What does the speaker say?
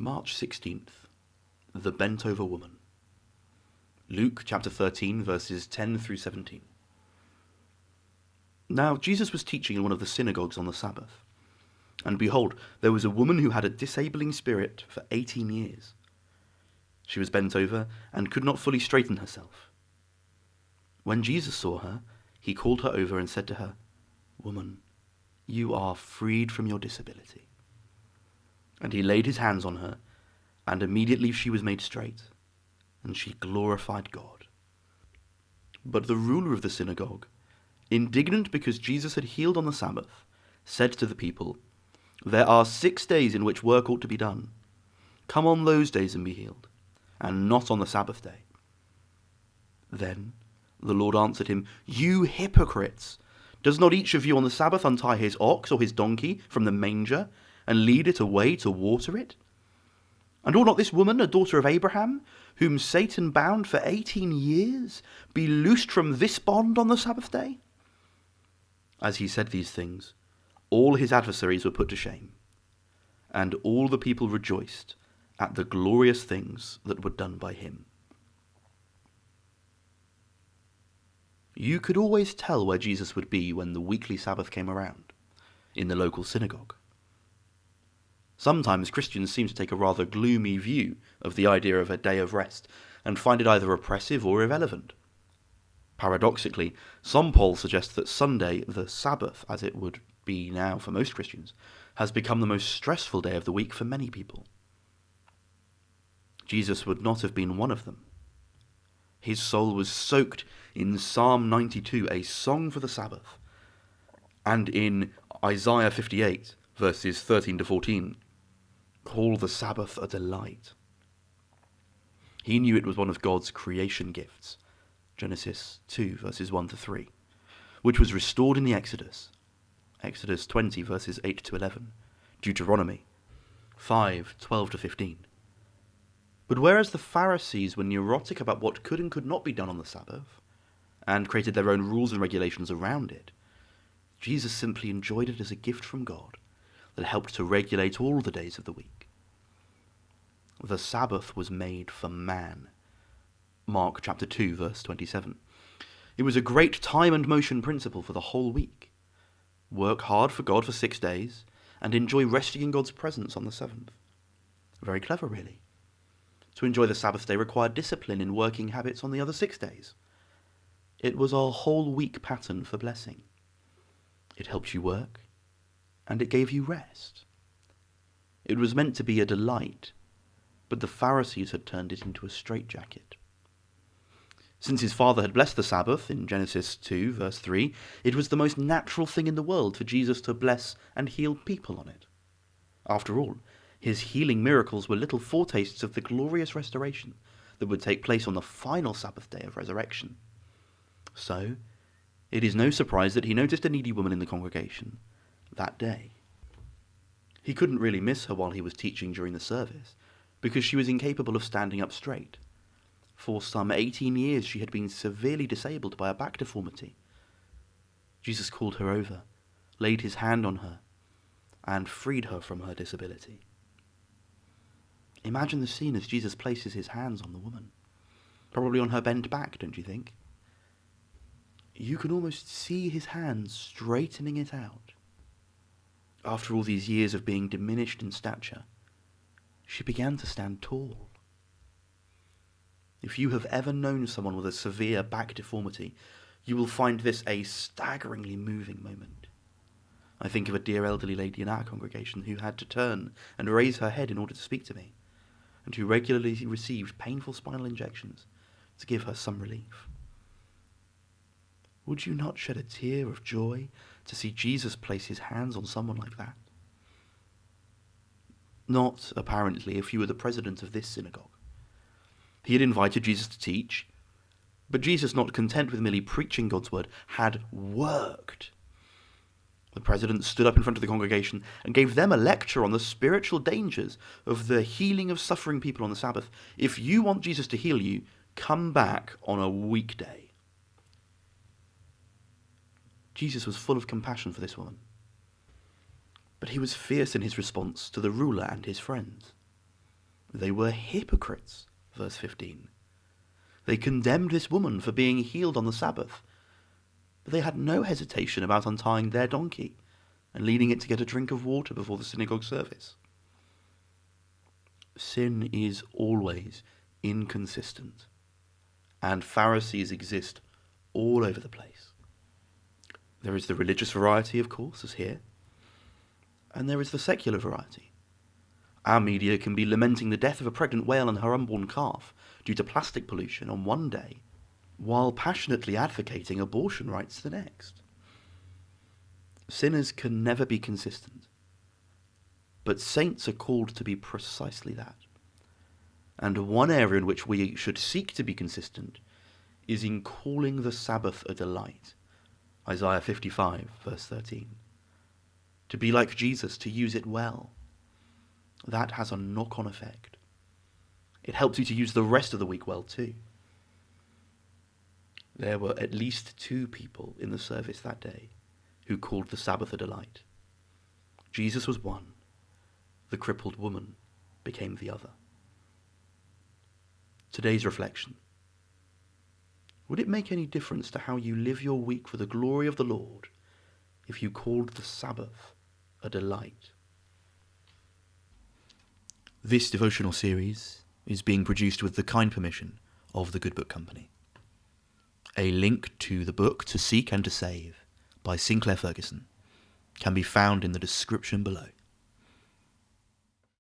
March 16th, the bent-over woman. Luke chapter 13, verses 10 through 17. Now Jesus was teaching in one of the synagogues on the Sabbath. And behold, there was a woman who had a disabling spirit for 18 years. She was bent over and could not fully straighten herself. When Jesus saw her, he called her over and said to her, "Woman, you are freed from your disability." And he laid his hands on her, and immediately she was made straight, and she glorified God. But the ruler of the synagogue, indignant because Jesus had healed on the Sabbath, said to the people, "There are 6 days in which work ought to be done. Come on those days and be healed, and not on the Sabbath day." Then the Lord answered him, "You hypocrites! Does not each of you on the Sabbath untie his ox or his donkey from the manger and lead it away to water it? And ought not this woman, a daughter of Abraham, whom Satan bound for 18 years, be loosed from this bond on the Sabbath day?" As he said these things, all his adversaries were put to shame, and all the people rejoiced at the glorious things that were done by him. You could always tell where Jesus would be when the weekly Sabbath came around, in the local synagogue. Sometimes Christians seem to take a rather gloomy view of the idea of a day of rest and find it either oppressive or irrelevant. Paradoxically, some polls suggest that Sunday, the Sabbath as it would be now for most Christians, has become the most stressful day of the week for many people. Jesus would not have been one of them. His soul was soaked in Psalm 92, a song for the Sabbath, and in Isaiah 58, verses 13 to 14, call the Sabbath a delight. He knew it was one of God's creation gifts, Genesis 2, verses 1 to 3, which was restored in the Exodus, Exodus 20, verses 8 to 11, Deuteronomy 5, 12 to 15. But whereas the Pharisees were neurotic about what could and could not be done on the Sabbath, and created their own rules and regulations around it, Jesus simply enjoyed it as a gift from God that helped to regulate all the days of the week. The Sabbath was made for man. Mark chapter 2, verse 27. It was a great time and motion principle for the whole week. Work hard for God for 6 days, and enjoy resting in God's presence on the 7th. Very clever, really. To enjoy the Sabbath day required discipline in working habits on the other 6 days. It was a whole week pattern for blessing. It helped you work, and it gave you rest. It was meant to be a delight, but the Pharisees had turned it into a straitjacket. Since his father had blessed the Sabbath in Genesis 2, verse 3, it was the most natural thing in the world for Jesus to bless and heal people on it. After all, his healing miracles were little foretastes of the glorious restoration that would take place on the final Sabbath day of resurrection. So, it is no surprise that he noticed a needy woman in the congregation that day. He couldn't really miss her while he was teaching during the service, because she was incapable of standing up straight. For some 18 years she had been severely disabled by a back deformity. Jesus called her over, laid his hand on her, and freed her from her disability. Imagine the scene as Jesus places his hands on the woman. Probably on her bent back, don't you think? You can almost see his hands straightening it out. After all these years of being diminished in stature, she began to stand tall. If you have ever known someone with a severe back deformity, you will find this a staggeringly moving moment. I think of a dear elderly lady in our congregation who had to turn and raise her head in order to speak to me, and who regularly received painful spinal injections to give her some relief. Would you not shed a tear of joy to see Jesus place his hands on someone like that? Not, apparently, if you were the president of this synagogue. He had invited Jesus to teach, but Jesus, not content with merely preaching God's word, had worked. The president stood up in front of the congregation and gave them a lecture on the spiritual dangers of the healing of suffering people on the Sabbath. If you want Jesus to heal you, come back on a weekday. Jesus was full of compassion for this woman, but he was fierce in his response to the ruler and his friends. They were hypocrites, verse 15. They condemned this woman for being healed on the Sabbath, but they had no hesitation about untying their donkey and leading it to get a drink of water before the synagogue service. Sin is always inconsistent, and Pharisees exist all over the place. There is the religious variety, of course, as here, and there is the secular variety. Our media can be lamenting the death of a pregnant whale and her unborn calf due to plastic pollution on one day, while passionately advocating abortion rights the next. Sinners can never be consistent, but saints are called to be precisely that. And one area in which we should seek to be consistent is in calling the Sabbath a delight. Isaiah 55, verse 13. To be like Jesus, to use it well. That has a knock-on effect. It helps you to use the rest of the week well too. There were at least 2 people in the service that day who called the Sabbath a delight. Jesus was one. The crippled woman became the other. Today's reflection. Would it make any difference to how you live your week for the glory of the Lord if you called the Sabbath a delight? This devotional series is being produced with the kind permission of the Good Book Company. A link to the book To Seek and to Save by Sinclair Ferguson can be found in the description below.